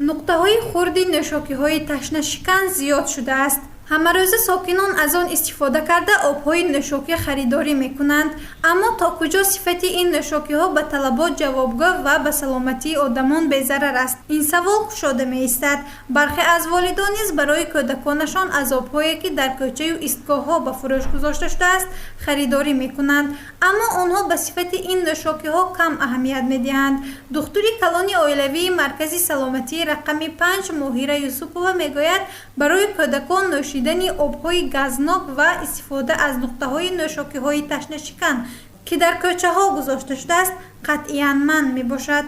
نقطه‌های خردی نوشاکی‌های تشنه‌شکن زیاد شده است. همه‌روزه ساکنان از آن استفاده کرده آب‌های نوشاکی خریداری می‌کنند، اما تا کجا صفت این نوشاکی‌ها به طلبات جوابگو و به سلامتی آدمان بی‌ضرر است؟ این سوال گشاده می‌ایستد. برخی از والدان نیز برای کودکانشان از آب‌هایی که در کوچه و ایستگاه‌ها به فروش گذاشته شده است خریداری می‌کنند، اما آنها به صفت این نوشاکی‌ها کم اهمیت می‌دهند. دکتر کلان اویلوی مرکز سلامتی رقم 5 ماهیره یوسفووا می‌گوید برای کودکان نوشیدن آب‌های گازناک و استفاده از نقطه‌های نوشاکی‌های تشنه‌شکن که در کوچه‌ها گذاشته شده است قطعاً منع می‌باشد.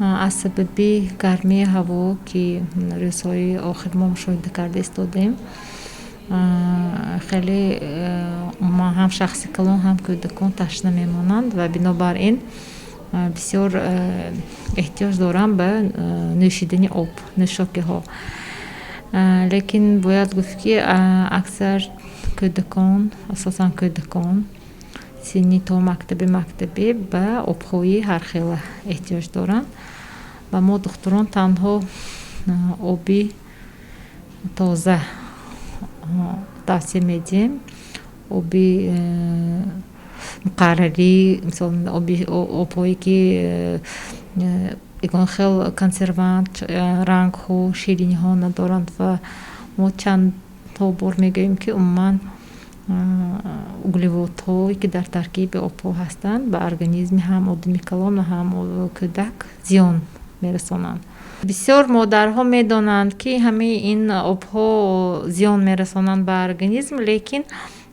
از سبب گرمی هوا که روزهای آخر ما مشاهده کرده استادیم، خیلی ما هم شخصی کلان هم کودکان تشنه میمانند و بنابراین بسیار احتیاج دارم به نوشیدن آب نوشاکی‌ها. لیکن باید گفت که اکثر کودکان، اساساً کودکان سنی تا مکتبی به آب‌های هر خیلی احتیاج دارند و ما دختران تنها آبی تازه توصیه میدیم. آبی مقرری، مثلا آب‌هایی که اگه خیلی کنسروانت رنگ ها شیرینی ها ندارند و ما چند تا بار میگوییم که عموماً اوگلیوات هایی که در ترکیب آب ها هستند به ارگانیسم هم آدمی کلان و هم کودک زیان میرسانند. بسیار مادرها میدانند که همه این آب ها زیان میرسانند به ارگانیسم، لیکن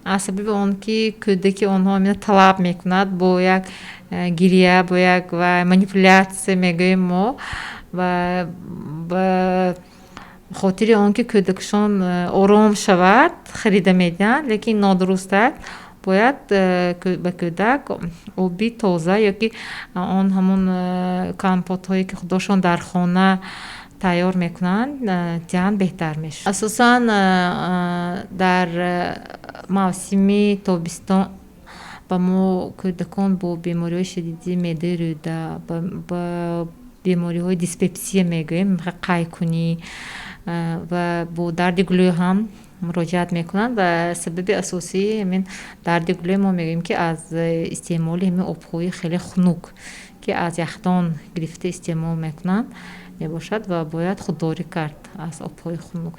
از سبب آن که کودک آنها طلب میکند با یک گریه، با یک و مانیپولیاسیون میگوییم ما و به خاطر آنکه کودکشان آرام شود خریده میدن، لیکن نادرست است. باید به کودک آبی تازه یا که آن همون کمپوت هایی که خودشان در خانه تیار میکنند جان بهتر میشه. اساساً در موسم تابستان با ما کودکان با بیماری‌های شدیدی معده روده، با بیماری‌های دیسپپسی میگوییم قیکنی و با درد گلو هم مراجعت میکنند و سبب اساسی همین درد گلو ما میگیم که از استعمال همین آب‌های خیلی خنک که از یخدان گرفته استعمال میکنند میباشد و باید خودداری کرد از آب‌های خنک.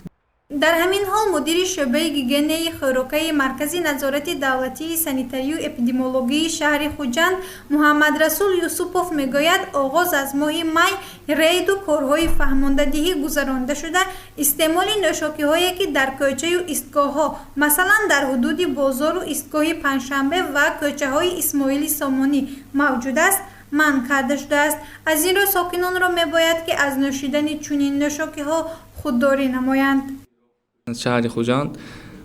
در همین حال مدیر شعبه گیگنه خوراکی مرکزی نظارت دولتی سانیتاری و اپیدمیولوژی شهر خوجند محمد رسول یوسفوف میگوید آغاز از ماه می رید و کارهای فهماندهی گذرانده شده. استعمال نوشاکی‌هایی که در کوچه و ایستگاه‌ها مثلا در حدود بازار و ایستگاه پنجشنبه و کوچه‌های اسماعیل سامانی موجود است منع کرده شده است. از این رو ساکنان را میباید که از نوشیدن چنین نوشاکی‌ها خودداری نمایند. شهر خوجند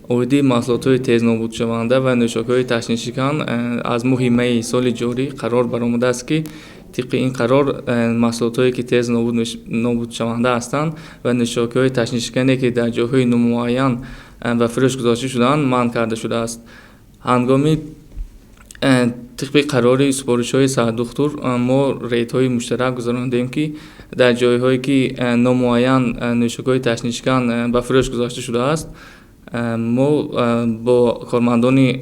اوردی محصولات تیز نابود شونده و نوشاکی‌های تشنه‌شکن از ماه می سال جاری قرار برآمده است که طبق این قرار محصولاتی که تیز نابود شونده هستند و نوشاکی‌های تشنه‌شکنی که در جاهای نامعین و فروش گذاشته شده‌اند منع کرده شده است. هنگامی طبق قرار سپارش‌های صحت دکتر ما ریت‌های مشترک گذراندیم که در جای‌هایی که نامعین نوشاکی‌های تشنه‌شکن به فروش گذاشته شده است ما با کارمندان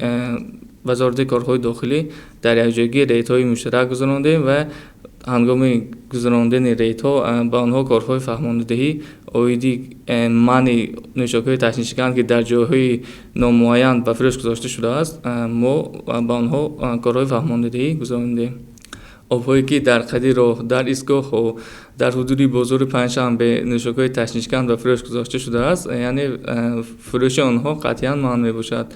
وزارت کارهای داخلی در یکجایی ریت‌های مشترک گذراندیم و هنگام گذراندن ریت‌ها به آنها کارهای فهماندهی اویدی منع نوشاکی‌های تشنه‌شکن که در جاهای نامعین به فروش گذاشته شده است ما به آنها کارهای فهماندهی گذراندیم. آب‌هایی که در قدی راه، در ایستگاه و در حدود بازار پنجشنبه نوشاکی‌های تشنه‌شکن به فروش گذاشته شده است، یعنی فروش آنها قطعاً ممنوع می‌باشد.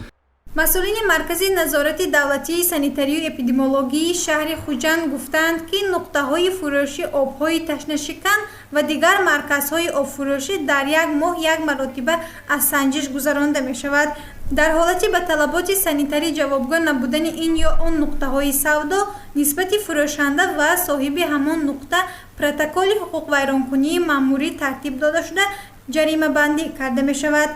مسئولین مرکزی نظارت دولتی سانیتاری و اپیدمیولوژی شهر خوجند گفتند که نقطه‌های فروشی آب‌های تشنه‌شکن و دیگر مرکزهای آب فروشی در یک ماه یک مرتبه از سنجش گذرانده می‌شود. در حالتی به طلبات سانیتاری جوابگو نبودن این یا آن نقطه‌های سودا نسبت فروشنده و صاحب همان نقطه پروتکل حقوق ویرانکنی مأموری ترتیب داده شده جریمه بندی کرده می‌شود.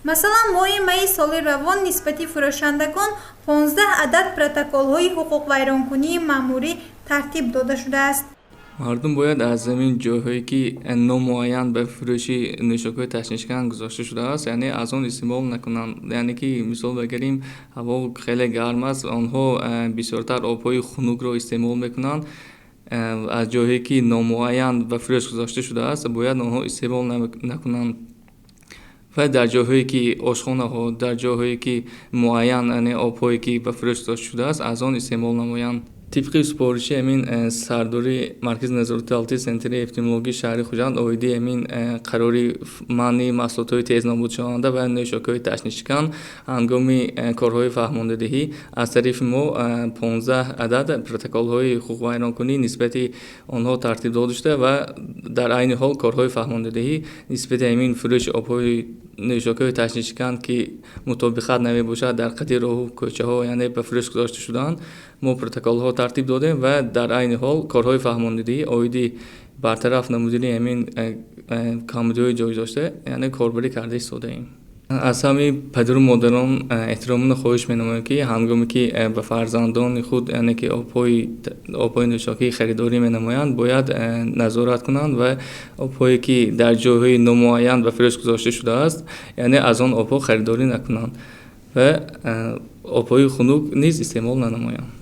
مثلا ماه می سال روان نسبت فروشندگان 15 عدد پروتکل‌های حقوق ویرانکنی مأموری ترتیب داده شده است. мардум бояд аз замин ҷойҳое ки номуайян ба фурӯши нӯшокҳои ташнишкан гузошта шудааст, яъне аз он истеъмол накунанд. Яъне ки мисол бигирем, ҳаво хеле гарм аст, онҳо бисёртар обҳои хунукро истеъмол мекунанд. аз ҷойҳое ки номуайян ба фурӯш гузошта шудааст, бояд онҳо истеъмол накунанд. ва дар ҷойҳое ки ошхонаҳо, дар ҷойҳое ки муайян, яъне обҳое ки ба фурӯш гузошта шудааст, аз он истеъмол намоянд. طبق سپارش امین سرداری مرکز نظارت التی سنتر اپیدمیولوژی شهر خوجند اویدی امین قراری مانی محصولات تیزنابود شونده و نوشاک‌های تشنیشکن هنگامی کارهای فهماندهی از طریق ما 15 عدد پروتکل‌های حقوق ویرانکنی نسبت آنها ترتیب داده شده و در عین حال کارهای فهماندهی نسبت امین فروش آب‌های نوشاک‌های تشنیشکن که مطابقت نمی باشد در قطع راه و کوچه‌ها یعنی به فروش گذاشته شدند ما پروتکل‌ها ترتیب دادیم و در عین حال کارهای فهماندهی اویدی برطرف نمودنی همین کامدوی جای داشته یعنی کاربری کرده ایستاده ایم. از همه پدر و مادران احترام خواهش می‌نمایم که هنگامی که به فرزندان خود یعنی که آب‌های نوشاکی خریداری می‌نمایند باید نظارت کنند و آب‌هایی که در جای‌های نامعین و فروش گذاشته شده است یعنی از آن آب‌ها خریداری نکنند و آب‌های خنک نیز استعمال ننمایند.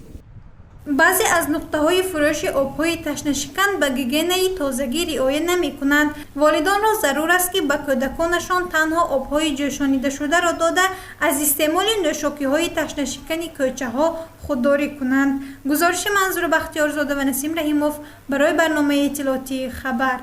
بعضی از نقطه‌های فروش آب‌های تشنه‌شکن به گیگینه تازگی رعایت نمی‌کنند. والدان را ضرور است که به کودکانشان تنها آب‌های جوشانیده شده را داده از استعمال نوشاکی‌های تشنه‌شکن کوچه‌ها خودداری کنند. گزارش منظور بختیارزاده و نسیم رحیموف برای برنامه اطلاعاتی خبر.